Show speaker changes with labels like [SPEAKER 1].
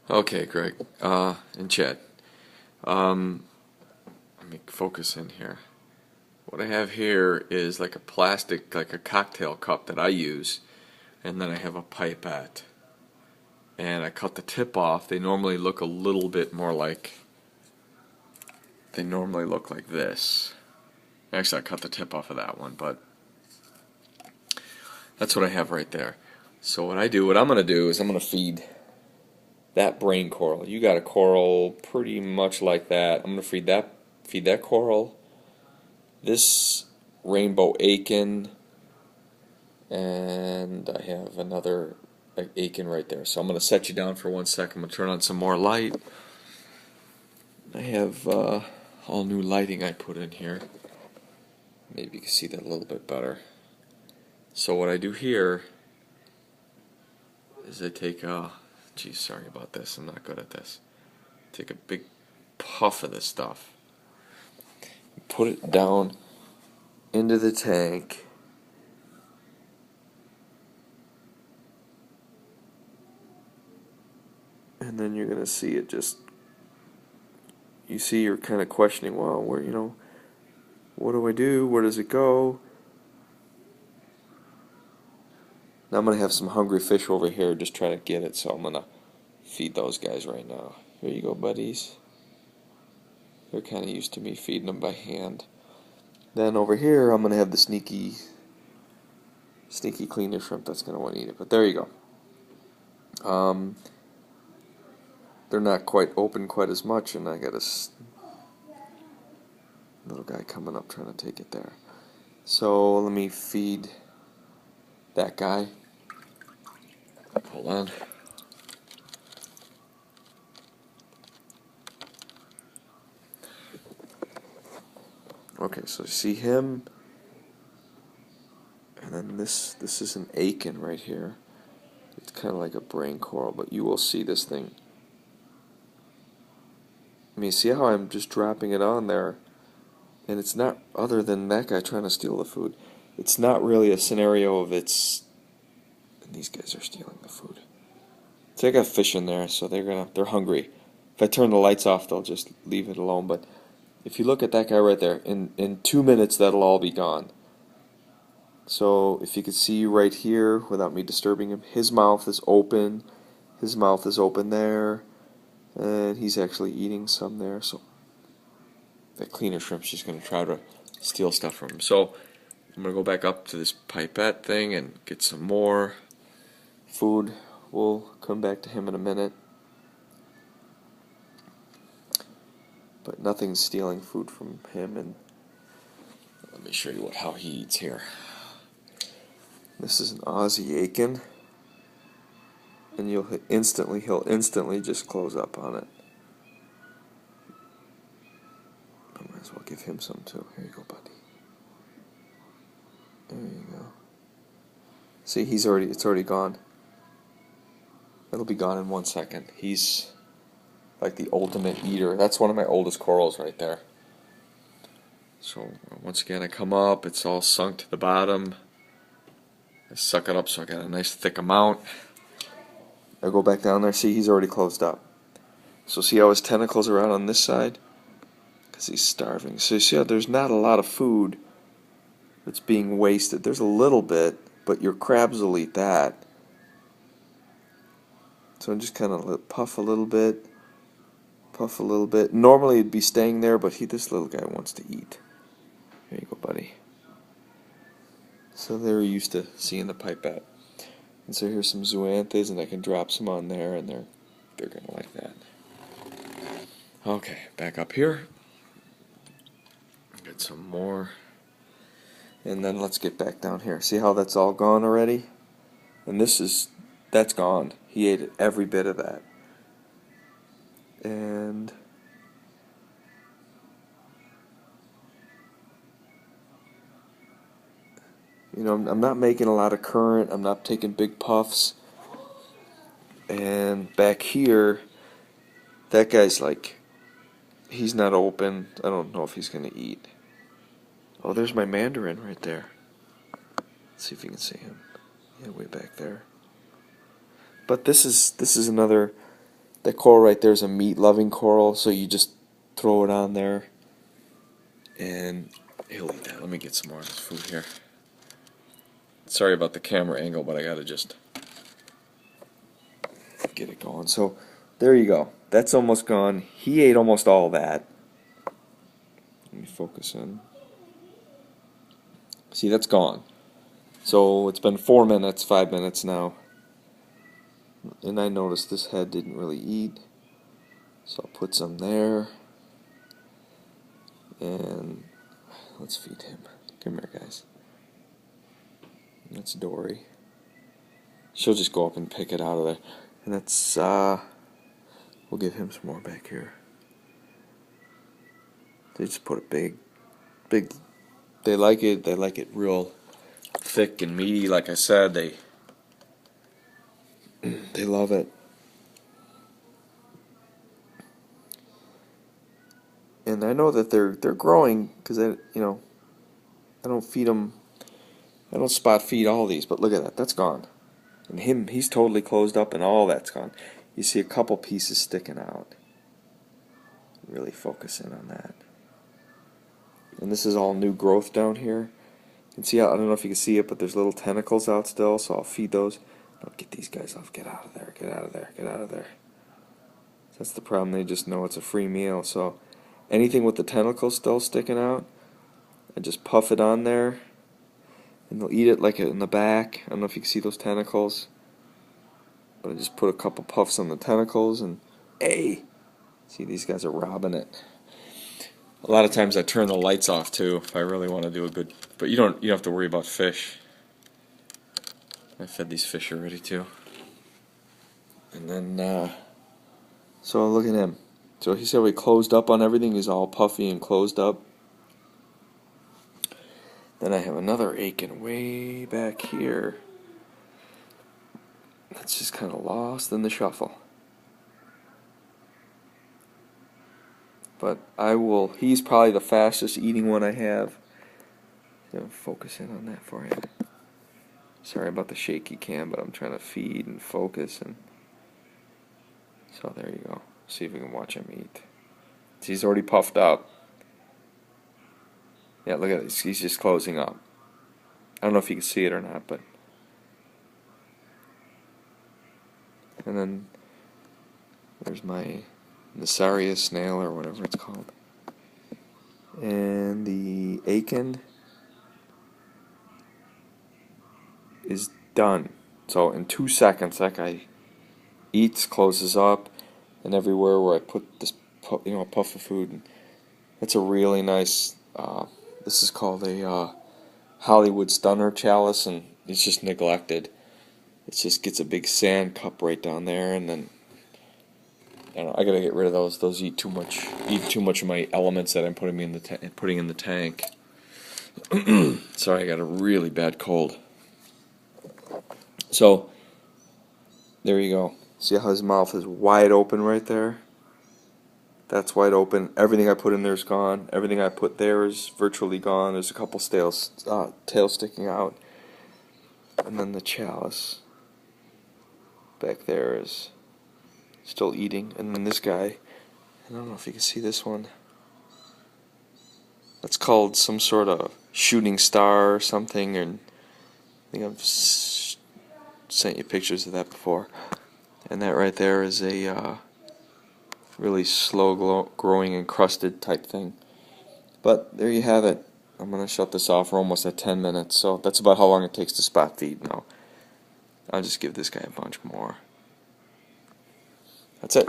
[SPEAKER 1] Okay, Greg, and Chad. Um, Let me focus in here. What I have here is like a plastic, like a cocktail cup that I use, and then I have a pipette. And I cut the tip off. They normally look a little bit more like, they normally look like this. Actually, I cut the tip off of that one, but that's what I have right there. So what I'm going to do is I'm going to feed that brain coral. You got a coral pretty much like that. I'm going to feed that coral, this rainbow akin, and I have another akin right there. So I'm going to set you down for 1 second. I'm going to turn on some more light. I have all new lighting I put in here. Maybe you can see that a little bit better. So what I do here is I take a, geez, sorry about this, I'm not good at this. Take a big puff of this stuff, put it down into the tank, and then you're gonna see it just, you see you're kind of questioning, well, where, what do I do? Where does it go? Now I'm gonna have some hungry fish over here just trying to get it, so I'm gonna feed those guys right now. Here you go, buddies. They're kind of used to me feeding them by hand. Then over here I'm gonna have the sneaky cleaner shrimp that's gonna want to eat it. But there you go. They're not quite open quite as much, and I got a little guy coming up trying to take it there. So let me feed that guy. Hold on. Okay, so you see him, and then this is an akin right here. It's kind of like a brain coral, but you will see this thing. I mean, see how I'm just dropping it on there, and it's not, other than that guy trying to steal the food, it's not really a scenario of it's, and these guys are stealing the food. So I got fish in there, so they're hungry. If I turn the lights off, they'll just leave it alone. But if you look at that guy right there, in 2 minutes that'll all be gone. So if you could see right here, without me disturbing him, his mouth is open. His mouth is open there, and he's actually eating some there. So that cleaner shrimp's just going to try to steal stuff from him. So I'm going to go back up to this pipette thing and get some more food. We'll come back to him in a minute. But nothing's stealing food from him, and let me show you how he eats here. This is an Aussie akin, and he'll instantly just close up on it. I might as well give him some too. Here you go, buddy. There you go. See, it's already gone. It'll be gone in 1 second. He's like the ultimate eater. That's one of my oldest corals right there. So once again, I come up, it's all sunk to the bottom. I suck it up so I got a nice thick amount. I go back down there, see he's already closed up. So see how his tentacles are out on this side? Because he's starving. So you see how there's not a lot of food that's being wasted. There's a little bit, but your crabs will eat that. So I'm just kind of puff a little bit. Puff a little bit. Normally it'd be staying there, but this little guy wants to eat. Here you go, buddy. So they're used to seeing the pipette. And so here's some zoanthids, and I can drop some on there, and they're gonna like that. Okay, back up here. Get some more. And then let's get back down here. See how that's all gone already? And that's gone. He ate every bit of that. And I'm not making a lot of current. I'm not taking big puffs. And back here, that guy's like, he's not open. I don't know if he's going to eat. Oh, there's my mandarin right there. Let's see if you can see him. Yeah, way back there. But this is another That coral right there is a meat-loving coral, so you just throw it on there, and he'll eat that. Let me get some more of this food here. Sorry about the camera angle, but I gotta just get it going. So there you go. That's almost gone. He ate almost all that. Let me focus in. See, that's gone. So it's been 4 minutes, 5 minutes now. And I noticed this head didn't really eat. So I'll put some there. And let's feed him. Come here, guys. That's Dory. She'll just go up and pick it out of there. And that's, we'll give him some more back here. They just put a big, they like it real thick and meaty. Like I said, they love it. And I know that they're growing because I don't feed them. I don't spot feed all these, but look at that. That's gone. And he's totally closed up, and all that's gone. You see a couple pieces sticking out. Really focus in on that. And this is all new growth down here. You can see, I don't know if you can see it, but there's little tentacles out still, so I'll feed those. I'll get these guys off. Get out of there, get out of there, get out of there. That's the problem. They just know it's a free meal, so anything with the tentacles still sticking out, I just puff it on there, and they'll eat it like in the back. I don't know if you can see those tentacles, but I just put a couple puffs on the tentacles, and hey, see, these guys are robbing it. A lot of times I turn the lights off too if I really want to do a good, but you don't have to worry about fish. I fed these fish already too. And then so look at him. So he said we closed up on everything. He's all puffy and closed up. Then I have another Aiken way back here. That's just kind of lost in the shuffle. But he's probably the fastest eating one I have. So focus in on that for you. Sorry about the shaky cam, but I'm trying to feed and focus. And so there you go. See if we can watch him eat. He's already puffed up. Yeah, look at this. He's just closing up. I don't know if you can see it or not, but. And then there's my Nasaria snail or whatever it's called. And the Aiken is done. So in 2 seconds, that guy eats, closes up, and everywhere where I put this, a puff of food. And that's a really nice. This is called a Hollywood Stunner chalice, and it's just neglected. It just gets a big sand cup right down there, and then I don't know, I gotta get rid of those. Those eat too much of my elements that I'm putting in the tank. Sorry, I got a really bad cold. So there you go. See how his mouth is wide open right there? That's wide open. Everything I put in there is gone. Everything I put there is virtually gone. There's a couple tails sticking out. And then the chalice back there is still eating. And then this guy, I don't know if you can see this one. That's called some sort of shooting star or something. And I think I've sent you pictures of that before. And that right there is a really slow growing encrusted type thing. But there you have it. I'm going to shut this off. We're almost at 10 minutes, so that's about how long it takes to spot feed now. I'll just give this guy a bunch more. That's it.